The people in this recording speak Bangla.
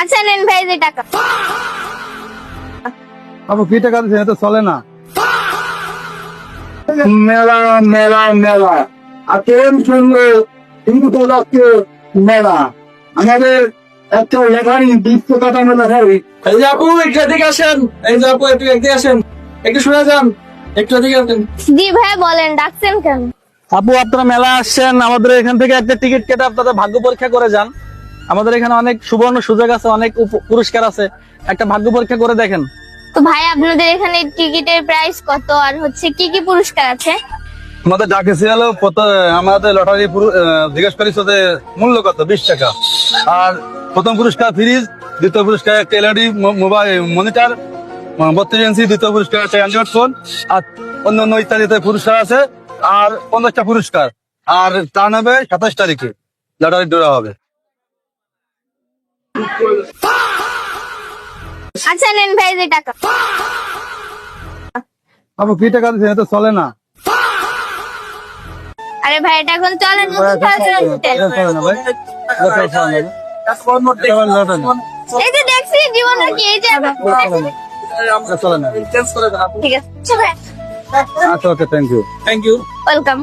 আচ্ছা নেন ভাই যে টাকা। আপু কি টাকা দিচ্ছেন? এত চলে না। মেলা মেলা মেলা আছেন সঙ্গে হিন্দু রাষ্ট্র মেলা আমাদের একটা লেখারি 20 টাকা মেলা হয়। এই যে আপু একটু এদিকে আসেন, এই যে আপু একটু এদিকে আসেন, একটু শুনে যান, একটু এদিকে আসেন। জি ভাই বলেন ডাকছেন কেন? আপু আপনারা মেলা আসছেন, আমাদের এখান থেকে একটা টিকিট কেটে আপনাদের ভাগ্য পরীক্ষা করে যান। আমাদের এখানে অনেক সুবর্ণ সুযোগ আছে, অনেক পুরস্কার আছে, একটা ভাগ্য পরীক্ষা করে দেখেন। তো ভাই আপনাদের এখানে টিকিটের প্রাইস কত আর হচ্ছে কি কি পুরস্কার আছে? আমাদের ডাকেছে হলো আমাদের লটারি জিজ্ঞেস করিস মূল্য কত? 20 টাকা। আর প্রথম পুরস্কার ফ্রিজ, দ্বিতীয় পুরস্কার একটা এলইডি মোবাইল মনিটর 32 ইঞ্চি, দ্বিতীয় পুরস্কার একটা অ্যান্ড্রয়েড ফোন, আর অন্যান্য ইত্যাদিতে পুরস্কার আছে। আর 50টা পুরস্কার। আর তা নেবে 27 তারিখে লটারি ড্রা হবে। আচ্ছা নেন ভাই যে টাকা। আপু কি টাকা দিচ্ছেন? এত চলে না। আরে ভাই এটা এখন চলেন এই যে দেখছি জীবন কি এই যে চলে না। ঠিক আছে। আচ্ছা ভাই আচ্ছা okay, thank you. Thank you. Welcome.